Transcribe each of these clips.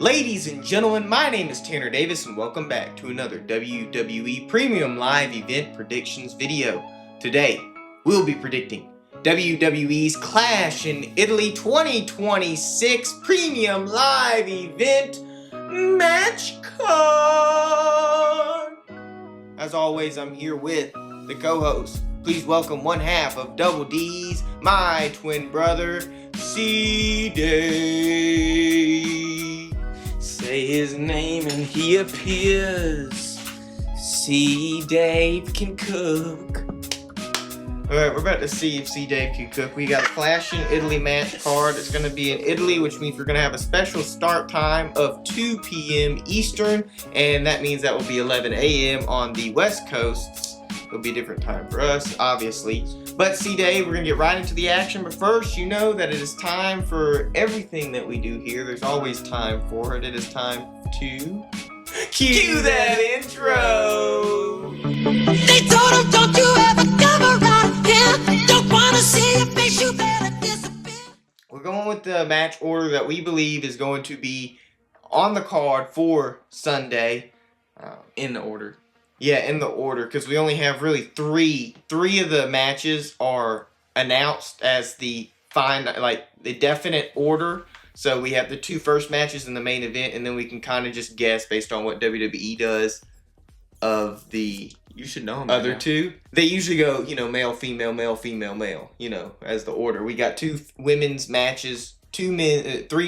Ladies and gentlemen, my name is Tanner Davis and welcome back to another WWE Premium Live Event Predictions video. Today, we'll be predicting WWE's Clash in Italy 2026 Premium Live Event Match Card. As always, I'm here with the co-host. Please welcome one half of Double D's, my twin brother, C-Day. Say his name and he appears. C-Dave can cook. Alright, we're about to see if C-Dave can cook. We got a Clash in Italy match card. It's going to be in Italy, which means we're going to have a special start time of 2 p.m. Eastern. And that means that will be 11 a.m. on the West Coast. It'll be a different time for us, obviously. But C-Dave, we're going to get right into the action. But first, you know that it is time for everything that we do here. There's always time for it. It is time to cue that intro. They told him, don't you ever come around here. Don't wanna see your face, you better disappear. We're going with the match order that we believe is going to be on the card for Sunday. In the order. Yeah, in the order, because we only have really three. Three of the matches are announced as the definite order. So we have the 2 first matches in the main event, and then we can kind of just guess based on what WWE does of the You should know them other now. 2. They usually go, male, female, male, as the order. We got 2 women's matches, 3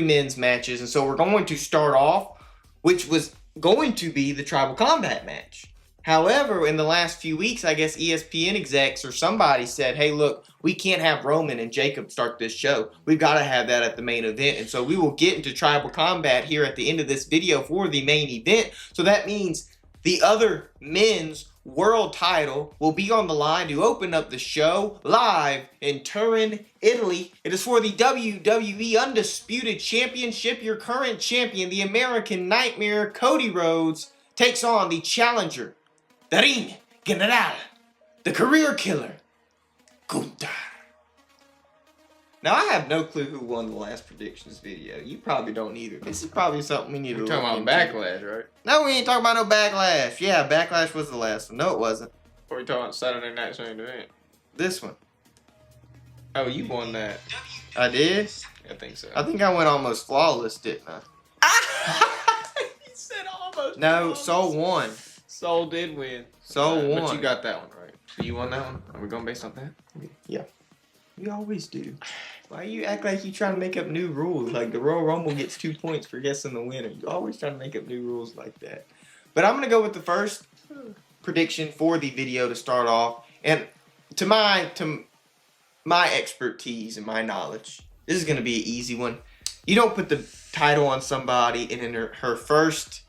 men's matches, and so we're going to start off, which was going to be the Tribal Combat match. However, in the last few weeks, I guess ESPN execs or somebody said, hey, look, we can't have Roman and Jacob start this show. We've got to have that at the main event. And so we will get into Tribal Combat here at the end of this video for the main event. So that means the other men's world title will be on the line to open up the show live in Turin, Italy. It is for the WWE Undisputed Championship. Your current champion, the American Nightmare, Cody Rhodes, takes on the challenger, the Ring General, the career killer, Gunther. Now, I have no clue who won the last predictions video. You probably don't either. This is probably something we need to We're look talking into. about Backlash, right? No, we ain't talking about no Backlash. Yeah, Backlash was the last one. No, it wasn't. Or we talking about Saturday Night's main event? This one. Oh, you won that. I did? I think so. I think I went almost flawless, didn't I? You said almost. No, Soul won. Soul did win. Soul won. But you got that one right. So you won that one? Are we going based on that? Yeah. You always do. Why you act like you trying to make up new rules? Like the Royal Rumble gets 2 points for guessing the winner. You always trying to make up new rules like that. But I'm going to go with the first prediction for the video to start off. And to my expertise and my knowledge, this is going to be an easy one. You don't put the title on somebody and in her first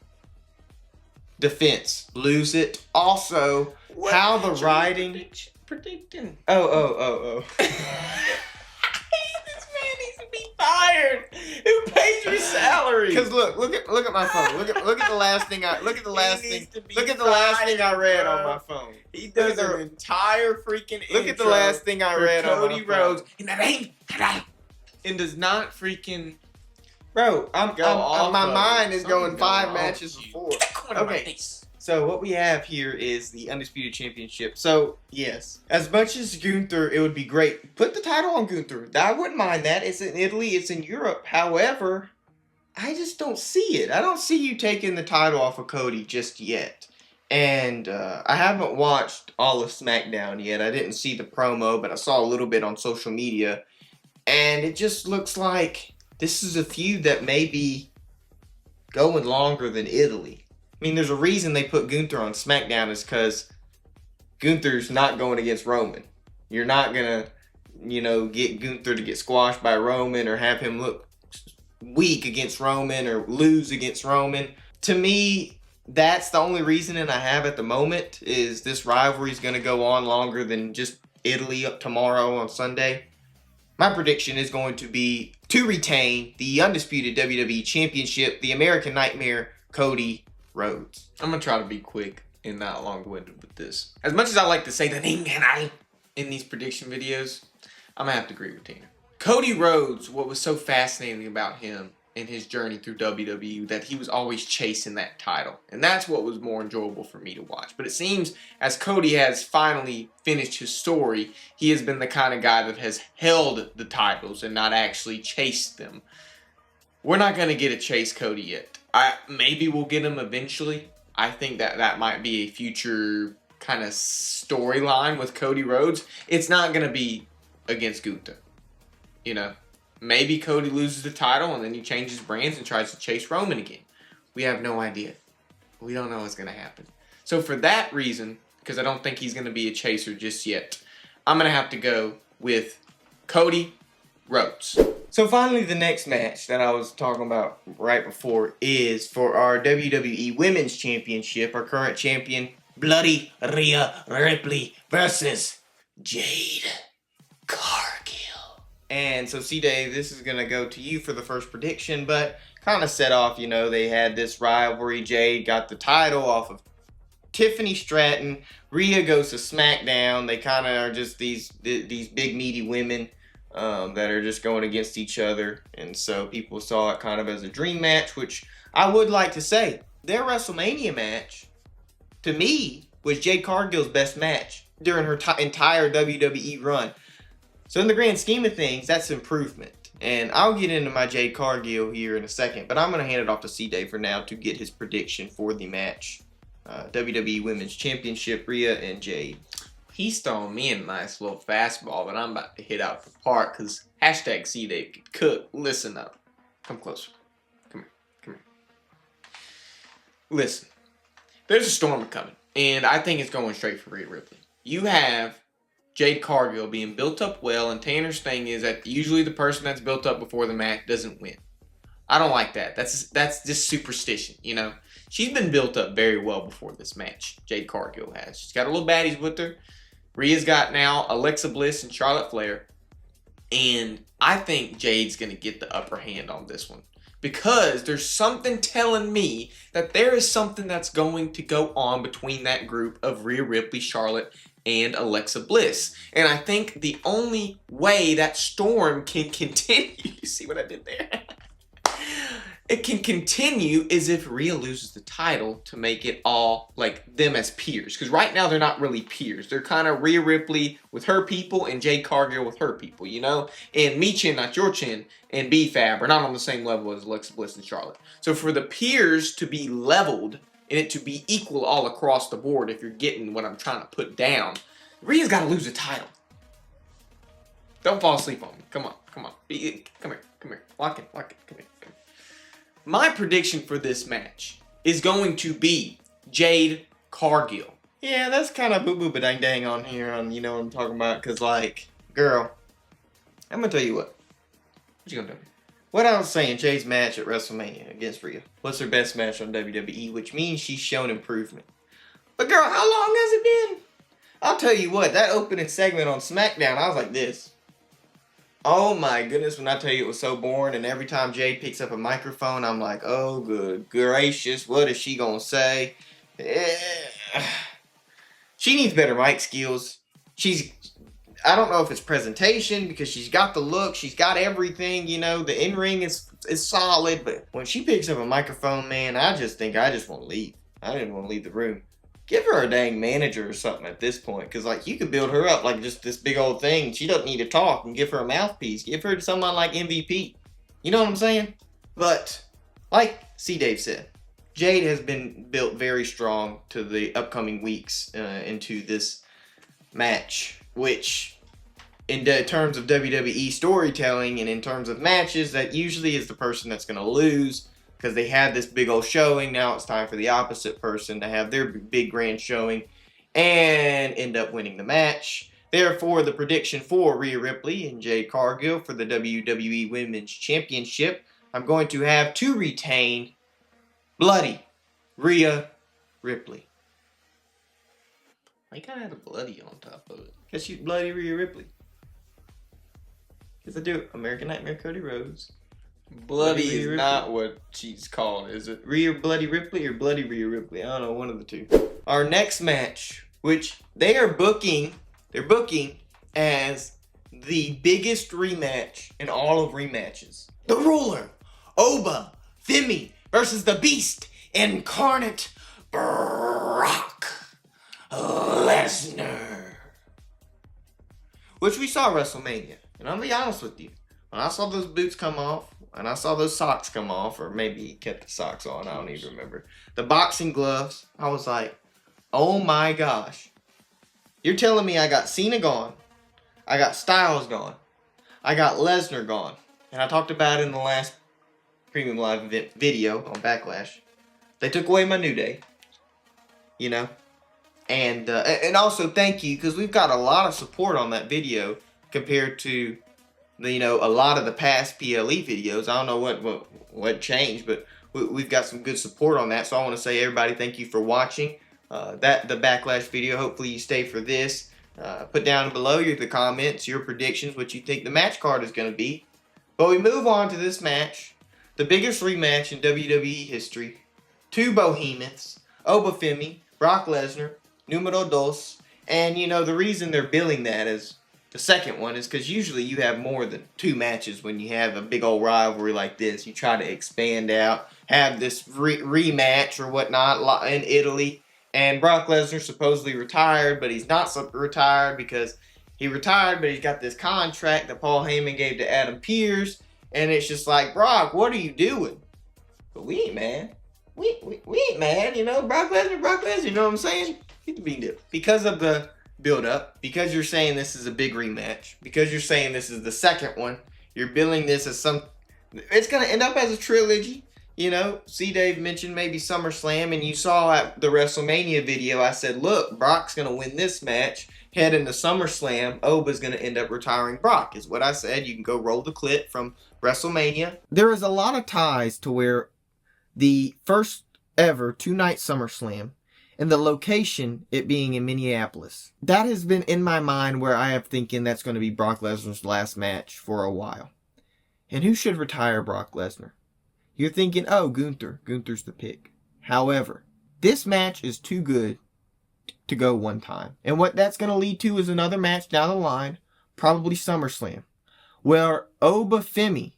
defense lose it. Also, how the writing... Predicting. Oh. This man needs to be fired. Who pays your salary? Because look at my phone. Look at the last thing I read on my phone. He does Look at an entire freaking Look at the last thing I read on Cody my phone. Rhodes and does not freaking Bro, Go off my of it. mind is Something's going 5 going on matches with you. before. Get that coin out of my Okay. face. So what we have here is the Undisputed Championship. So, yes. As much as Gunther, it would be great. Put the title on Gunther. I wouldn't mind that. It's in Italy. It's in Europe. However, I just don't see it. I don't see you taking the title off of Cody just yet. And I haven't watched all of SmackDown yet. I didn't see the promo, but I saw a little bit on social media. And it just looks like this is a feud that may be going longer than Italy. I mean, there's a reason they put Gunther on SmackDown is because Gunther's not going against Roman. You're not going to, get Gunther to get squashed by Roman or have him look weak against Roman or lose against Roman. To me, that's the only reasoning I have at the moment is this rivalry is going to go on longer than just Italy up tomorrow on Sunday. My prediction is going to be to retain the Undisputed WWE Championship, the American Nightmare, Cody Rhodes. I'm gonna try to be quick and not long-winded with this. As much as I like to say the Ring General in these prediction videos, I'm gonna have to agree with Tina. Cody Rhodes, what was so fascinating about him in his journey through WWE that he was always chasing that title. And that's what was more enjoyable for me to watch. But it seems as Cody has finally finished his story, he has been the kind of guy that has held the titles and not actually chased them. We're not going to get a Chase Cody yet. Maybe we'll get him eventually. I think that might be a future kind of storyline with Cody Rhodes. It's not going to be against Gunther. You know, maybe Cody loses the title and then he changes brands and tries to chase Roman again. We have no idea. We don't know what's going to happen. So for that reason, because I don't think he's going to be a chaser just yet, I'm going to have to go with Cody Rhodes. So finally, the next match that I was talking about right before is for our WWE Women's Championship. Our current champion, Bloody Rhea Ripley versus Jade Cargill. And so, C-Dave, this is going to go to you for the first prediction, but kind of set off, you know, they had this rivalry. Jade got the title off of Tiffany Stratton. Rhea goes to SmackDown. They kind of are just these big, meaty women that are just going against each other. And so people saw it kind of as a dream match, which I would like to say, their WrestleMania match, to me, was Jade Cargill's best match during her entire WWE run. So in the grand scheme of things, that's improvement. And I'll get into my Jade Cargill here in a second, but I'm going to hand it off to C-Dave for now to get his prediction for the match. WWE Women's Championship, Rhea and Jade. He's throwing me a nice little fastball, but I'm about to hit out the park because hashtag C-Dave could cook. Listen up. Come closer. Come here. Come here. Listen. There's a storm coming, and I think it's going straight for Rhea Ripley. You have Jade Cargill being built up well, and Tanner's thing is that usually the person that's built up before the match doesn't win. I don't like that. That's just superstition, you know. She's been built up very well before this match. Jade Cargill has. She's got a little baddies with her. Rhea's got now Alexa Bliss and Charlotte Flair. And I think Jade's going to get the upper hand on this one. Because there's something telling me that there is something that's going to go on between that group of Rhea Ripley, Charlotte, and Alexa Bliss. And I think the only way that storm can continue, you see what I did there? It can continue is if Rhea loses the title to make it all like them as peers. Because right now they're not really peers. They're kind of Rhea Ripley with her people and Jade Cargill with her people, you know? And me chin, not your chin, and B-Fab are not on the same level as Alexa Bliss and Charlotte. So for the peers to be leveled and it to be equal all across the board, if you're getting what I'm trying to put down, Rhea's got to lose a title. Don't fall asleep on me. Come on, come on. Come here. Lock it, come here. My prediction for this match is going to be Jade Cargill. Yeah, that's kind of boo-boo-ba-dang-dang on here, on, you know what I'm talking about, because, like, girl, I'm going to tell you what. What you gonna do? What I was saying, Jade's match at WrestleMania against Rhea was her best match on WWE, which means she's shown improvement. But, girl, how long has it been? I'll tell you what, that opening segment on SmackDown, I was like this. Oh my goodness, when I tell you it was so boring, and every time Jade picks up a microphone, I'm like, oh good gracious, what is she gonna say? She needs better mic skills. I don't know if it's presentation, because she's got the look, she's got everything, you know, the in-ring is solid, but when she picks up a microphone, man, I just want to leave. I didn't want to leave the room. Give her a dang manager or something at this point. Because, like, you could build her up like just this big old thing. She doesn't need to talk, and give her a mouthpiece. Give her to someone like MVP. You know what I'm saying? But, like C-Dave said, Jade has been built very strong to the upcoming weeks into this match. Which, in terms of WWE storytelling and in terms of matches, that usually is the person that's going to lose. Because they had this big old showing. Now it's time for the opposite person to have their big grand showing and end up winning the match. Therefore, the prediction for Rhea Ripley and Jade Cargill for the WWE Women's Championship, I'm going to have to retain Bloody Rhea Ripley. Why you gotta have a bloody on top of it? Because she's Bloody Rhea Ripley. Because I do American Nightmare Cody Rhodes. Bloody is Ripley. Not what she's called, is it? Rhea Bloody Ripley or Bloody Rhea Ripley? I don't know, one of the two. Our next match, which they're booking as the biggest rematch in all of rematches. The ruler Oba Femi versus the Beast Incarnate Brock Lesnar. Which we saw at WrestleMania. And I'll be honest with you. When I saw those boots come off, and I saw those socks come off, or maybe he kept the socks on, I don't even remember. The boxing gloves, I was like, oh my gosh. You're telling me I got Cena gone, I got Styles gone, I got Lesnar gone. And I talked about it in the last Premium Live event video on Backlash. They took away my New Day. You know? And also thank you, because we've got a lot of support on that video compared to a lot of the past PLE videos. I don't know what changed, but we've got some good support on that. So I want to say, everybody, thank you for watching the Backlash video. Hopefully you stay for this. Put down below the comments, your predictions, what you think the match card is going to be. But we move on to this match, the biggest rematch in WWE history. Two behemoths, Oba Femi, Brock Lesnar, numero dos. And the reason they're billing that as the second one is because usually you have more than two matches when you have a big old rivalry like this. You try to expand out, have this rematch or whatnot in Italy. And Brock Lesnar supposedly retired, but he's not retired because he retired, but he's got this contract that Paul Heyman gave to Adam Pearce. And it's just like, Brock, what are you doing? But we ain't mad. We ain't mad, Brock Lesnar, you know what I'm saying? Get the bean dip. Because of the build up, because you're saying this is a big rematch, because you're saying this is the second one, you're billing this as it's going to end up as a trilogy. C. Dave mentioned maybe SummerSlam, and you saw at the WrestleMania video, I said, look, Brock's going to win this match, head into SummerSlam, Oba's going to end up retiring Brock, is what I said. You can go roll the clip from WrestleMania. There is a lot of ties to where the first ever two-night SummerSlam, and the location, it being in Minneapolis. That has been in my mind where I am thinking that's going to be Brock Lesnar's last match for a while. And who should retire Brock Lesnar? You're thinking, oh, Gunther. Gunther's the pick. However, this match is too good to go one time. And what that's going to lead to is another match down the line, probably SummerSlam, where Oba Femi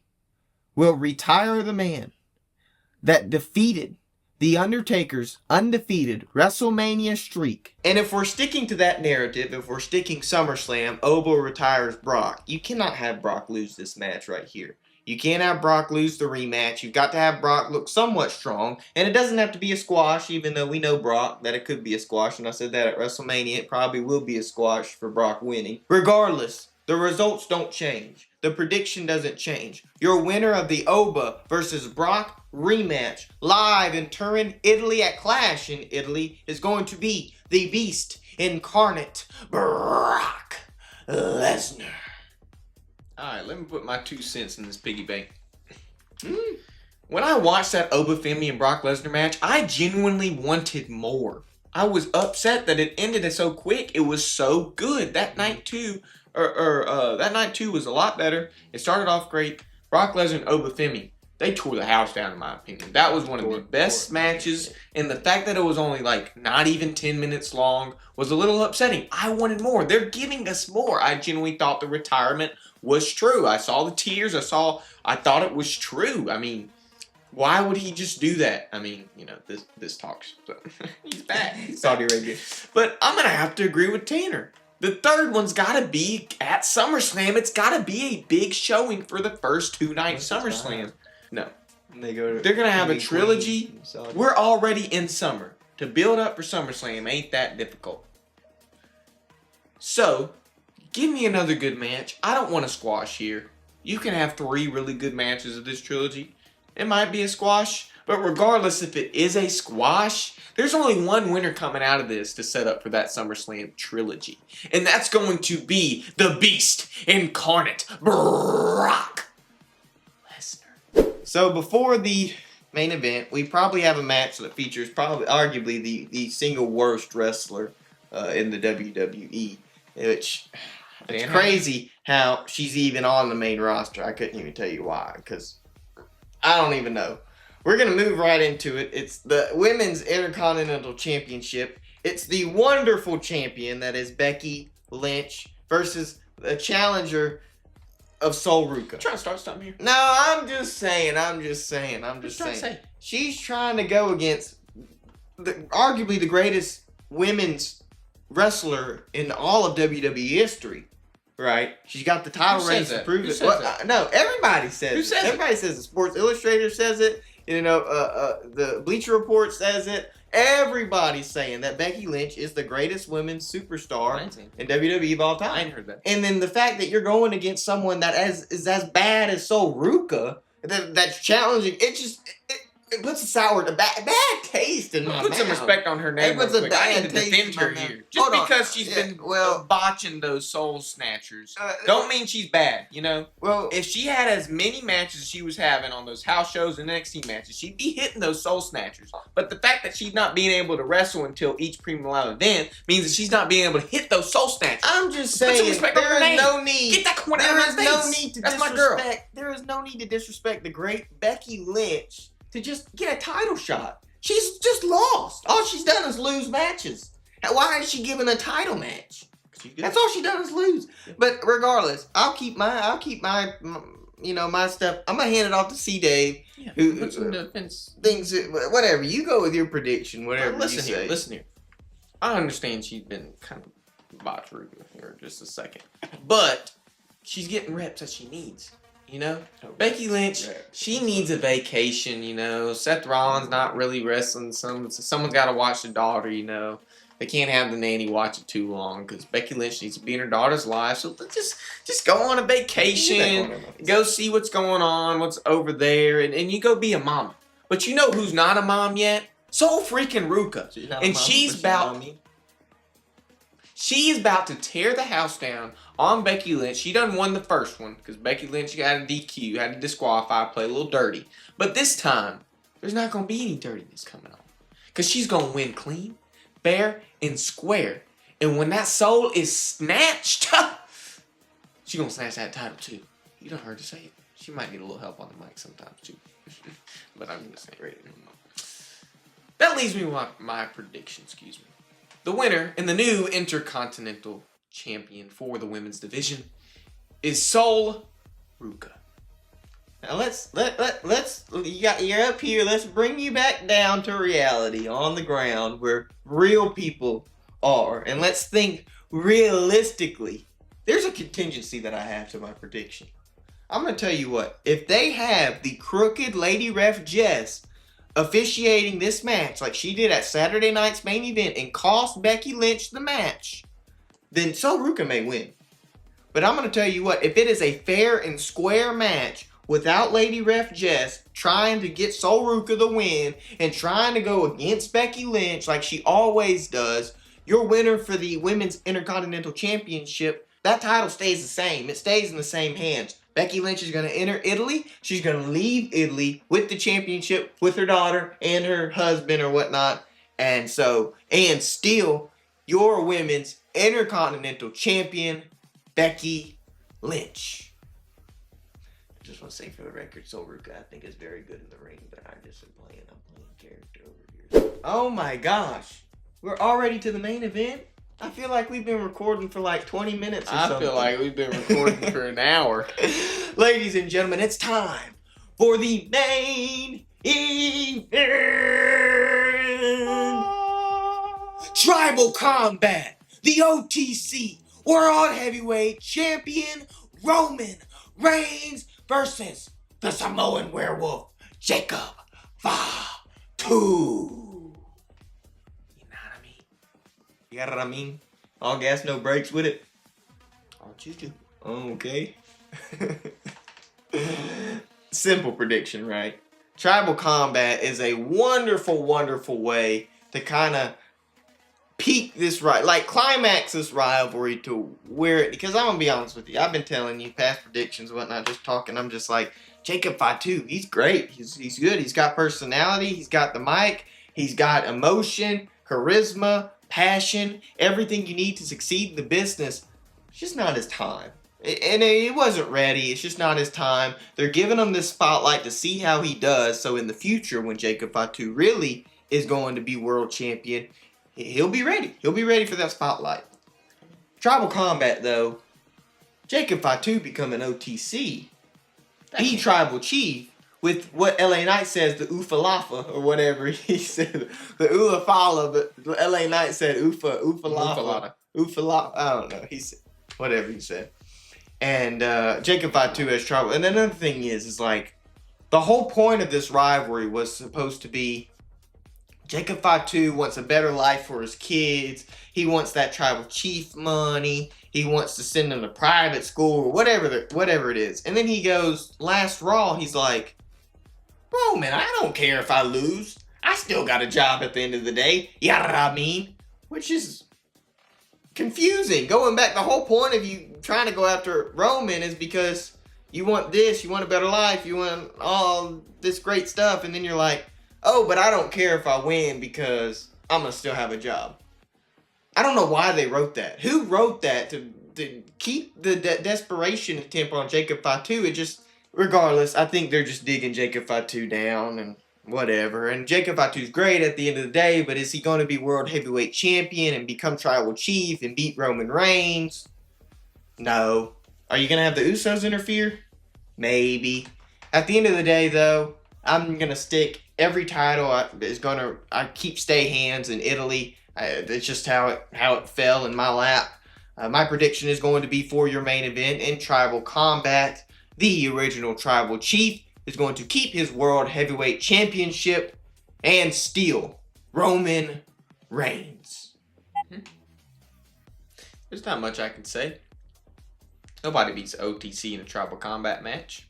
will retire the man that defeated The Undertaker's undefeated WrestleMania streak. And if we're sticking to that narrative, if we're sticking SummerSlam, Oba retires Brock, you cannot have Brock lose this match right here. You can't have Brock lose the rematch. You've got to have Brock look somewhat strong. And it doesn't have to be a squash, even though we know Brock that it could be a squash. And I said that at WrestleMania. It probably will be a squash for Brock winning. Regardless, the results don't change. The prediction doesn't change. Your winner of the Oba versus Brock rematch live in Turin, Italy at Clash in Italy is going to be the Beast Incarnate Brock Lesnar. Alright, let me put my 2 cents in this piggy bank. When I watched that Oba Femi and Brock Lesnar match, I genuinely wanted more. I was upset that it ended so quick. It was so good. That night too, that night too was a lot better. It started off great. Brock Lesnar and Oba Femi, they tore the house down in my opinion. That was one of the best matches, and the fact that it was only not even 10 minutes long was a little upsetting. I wanted more. They're giving us more. I genuinely thought the retirement was true. I saw the tears. I thought it was true. I mean, why would he just do that? I mean, this talks. So he's back. Saudi Arabia. But I'm going to have to agree with Tanner. The third one's got to be at SummerSlam. It's got to be a big showing for the first two-night SummerSlam. No. They're going to have a trilogy. We're already in summer. To build up for SummerSlam ain't that difficult. So, give me another good match. I don't want a squash here. You can have 3 really good matches of this trilogy. It might be a squash, but regardless if it is a squash, there's only one winner coming out of this to set up for that SummerSlam trilogy. And that's going to be the Beast Incarnate Brock Lesnar. So before the main event, we probably have a match that features arguably the single worst wrestler in the WWE. Which, it's crazy how she's even on the main roster. I couldn't even tell you why, because I don't even know. We're going to move right into it. It's the Women's Intercontinental Championship. It's the wonderful champion that is Becky Lynch versus the challenger of Soul Ruca. Trying to start something here. No, I'm just saying. She's trying to go against arguably the greatest women's wrestler in all of WWE history. Right? She's got the title reigns to prove it. No, everybody says Who says Everybody says it. Sports Illustrated says it. You know, the Bleacher Report says it. Everybody's saying that Becky Lynch is the greatest women's superstar in WWE of all time. I ain't heard that. And then the fact that you're going against someone that is as bad as Soul Ruca, that's challenging, it puts a bad taste in my mouth. Put some respect on her name. It puts a bad I need to taste defend in my her mouth. here. Just Hold on. because she's been botching those soul snatchers, don't mean she's bad, you know? Well, if she had as many matches as she was having on those house shows and NXT matches, she'd be hitting those soul snatchers. But the fact that she's not being able to wrestle until each premium live event means that she's not being able to hit those soul snatchers. I'm just saying, there is no need. Get that corn out of my face. That's my girl. There is no need to disrespect the great Becky Lynch to just get a title shot. She's just lost. All she's done is lose matches. Why is she given a title match? That's all she done is lose. But regardless, I'll keep my my stuff. I'm gonna hand it off to C Dave. Yeah, who thinks whatever. You go with your prediction. Whatever you say. Listen here. I understand she's been kind of botched here just a second, but she's getting reps that she needs. You know, Becky Lynch, she needs a vacation, you know. Seth Rollins not really wrestling. Someone's got to watch the daughter, you know. They can't have the nanny watch it too long because Becky Lynch needs to be in her daughter's life. So let's just go on a vacation, go see what's going on, what's over there, and you go be a mom. But you know who's not a mom yet? Soul freaking Ruca. And she's about to tear the house down on Becky Lynch. She done won the first one because Becky Lynch got a DQ, had to disqualify, play a little dirty. But this time, there's not going to be any dirtiness coming on because she's going to win clean, fair, and square. And when that soul is snatched, she's going to snatch that title too. You don't heard her say it. She might need a little help on the mic sometimes too. But I'm just saying. That leaves me with my prediction, excuse me. The winner and the new Intercontinental Champion for the women's division is Soul Ruca. Now you're up here. Let's bring you back down to reality on the ground where real people are, and let's think realistically. There's a contingency that I have to my prediction. I'm gonna tell you what. If they have the crooked Lady Ref Jess officiating this match like she did at Saturday night's main event and cost Becky Lynch the match, then Soul Ruca may win. But I'm going to tell you what, if it is a fair and square match without Lady Ref Jess trying to get Soul Ruca the win and trying to go against Becky Lynch like she always does, your winner for the Women's Intercontinental Championship, that title stays the same. It stays in the same hands. Becky Lynch is going to enter Italy. She's going to leave Italy with the championship with her daughter and her husband or whatnot. And still, your women's Intercontinental Champion, Becky Lynch. I just want to say for the record, Soul Ruca I think is very good in the ring, but I'm playing character over here. Oh my gosh. We're already to the main event? I feel like we've been recording for like 20 minutes or something. I feel like we've been recording for an hour. Ladies and gentlemen, it's time for the main event. Tribal Combat. The OTC World Heavyweight Champion Roman Reigns versus the Samoan Werewolf Jacob Fatu. You got what I mean? All gas, no brakes with it. All choo-choo. Okay. Simple prediction, right? Tribal Combat is a wonderful, wonderful way to kind of peak this climax this rivalry to where it, because I'm going to be honest with you, I've been telling you past predictions and whatnot, just talking, I'm just like, Jacob Fatu, he's great. He's good. He's got personality. He's got the mic. He's got emotion, charisma, passion, everything you need to succeed in the business. It's just not his time. And it wasn't ready. It's just not his time. They're giving him this spotlight to see how he does. So in the future, when Jacob Fatu really is going to be world champion, he'll be ready. He'll be ready for that spotlight. Tribal Combat, though, Jacob Fatu becoming OTC. He tribal chief with what LA Knight says, the Ufalafa, or whatever he said. The Ulafala, but LA Knight said Ufalafa. Ufalafa. I don't know. He said whatever he said. And Jacob Fatu has tribal. And another thing is like, the whole point of this rivalry was supposed to be Jacob Fatu wants a better life for his kids. He wants that tribal chief money. He wants to send them to private school or whatever it is. And then he goes, last Raw, he's like, Roman, I don't care if I lose. I still got a job at the end of the day. You know what I mean? Which is confusing. Going back, the whole point of you trying to go after Roman is because you want this, you want a better life, you want all this great stuff. And then you're like, oh, but I don't care if I win because I'm going to still have a job. I don't know why they wrote that. Who wrote that to keep the desperation attempt on Jacob Fatu? It just, regardless, I think they're just digging Jacob Fatu down and whatever. And Jacob Fatu's great at the end of the day, but is he going to be World Heavyweight Champion and become Tribal Chief and beat Roman Reigns? No. Are you going to have the Usos interfere? Maybe. At the end of the day, though, I'm going to stick every title I keep stay hands in Italy. It's just how it fell in my lap. My prediction is going to be for your main event in Tribal Combat. The original Tribal Chief is going to keep his World Heavyweight Championship and steal Roman Reigns. There's not much I can say. Nobody beats OTC in a Tribal Combat match.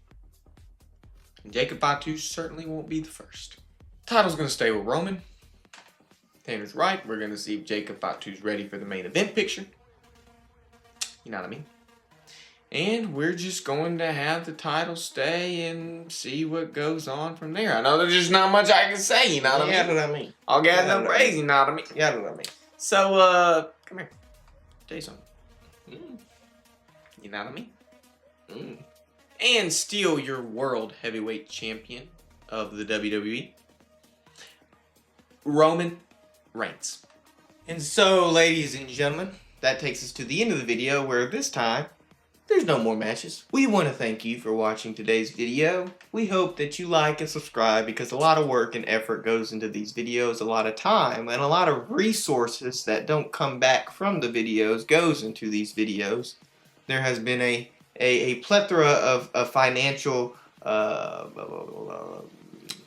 And Jacob Fatu certainly won't be the first. Title's going to stay with Roman. Tanner's right. We're going to see if Jacob Fatu's ready for the main event picture. You know what I mean? And we're just going to have the title stay and see what goes on from there. I know there's just not much I can say, you know what I mean? Yeah, what I mean. I'll get no praise, you know what I mean? Yeah, what I mean. So, come here. Tell you something. You know what I mean? And steal your World Heavyweight Champion of the WWE, Roman Reigns. And so, ladies and gentlemen, that takes us to the end of the video, where this time, there's no more matches. We want to thank you for watching today's video. We hope that you like and subscribe, because a lot of work and effort goes into these videos, a lot of time, and a lot of resources that don't come back from the videos goes into these videos. There has been a plethora of financial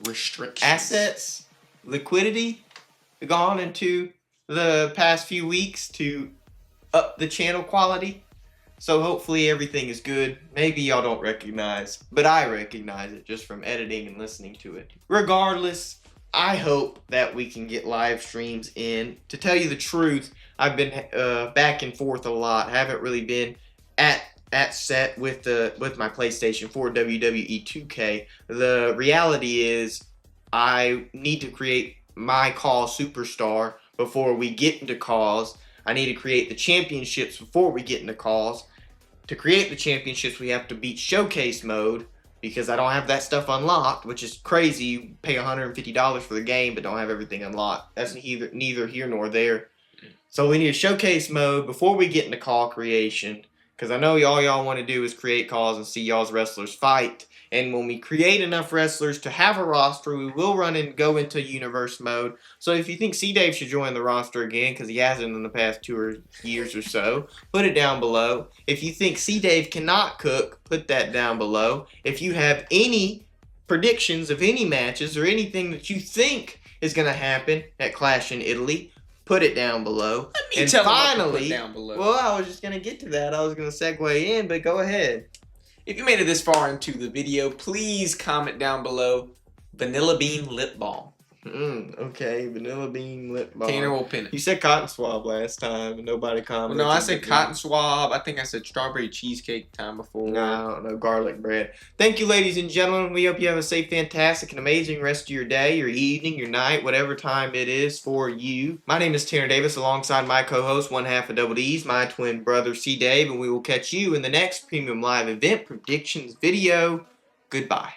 restrictions, assets, liquidity gone into the past few weeks to up the channel quality. So hopefully everything is good. Maybe y'all don't recognize, but I recognize it just from editing and listening to it. Regardless, I hope that we can get live streams in. To tell you the truth, I've been back and forth a lot. Haven't really been at set with my PlayStation 4 WWE 2K. The reality is I need to create my call superstar before we get into calls. I need to create the championships before we get into calls. To create the championships, we have to beat showcase mode, because I don't have that stuff unlocked, which is crazy. You pay $150 for the game but don't have everything unlocked. That's neither here nor there. So we need a showcase mode before we get into call creation, because I know all y'all want to do is create calls and see y'all's wrestlers fight. And when we create enough wrestlers to have a roster, we will go into universe mode. So if you think C-Dave should join the roster again, because he hasn't in the past 2 years or so, put it down below. If you think C-Dave cannot cook, put that down below. If you have any predictions of any matches or anything that you think is going to happen at Clash in Italy, put it down below. And finally, down below. Well, I was just going to get to that. I was going to segue in, but go ahead. If you made it this far into the video, please comment down below Vanilla Bean Lip Balm. Okay, Vanilla Bean Lip Balm. Tanner will pin it. You said Cotton Swab last time and nobody commented. Well, no, I said Cotton Swab. I think I said Strawberry Cheesecake the time before. No, I don't know. Garlic bread. Thank you, ladies and gentlemen. We hope you have a safe, fantastic, and amazing rest of your day, your evening, your night, whatever time it is for you. My name is Tanner Davis, alongside my co-host, one half of Double D's, my twin brother, C-Dave, and we will catch you in the next Premium Live event predictions video. Goodbye.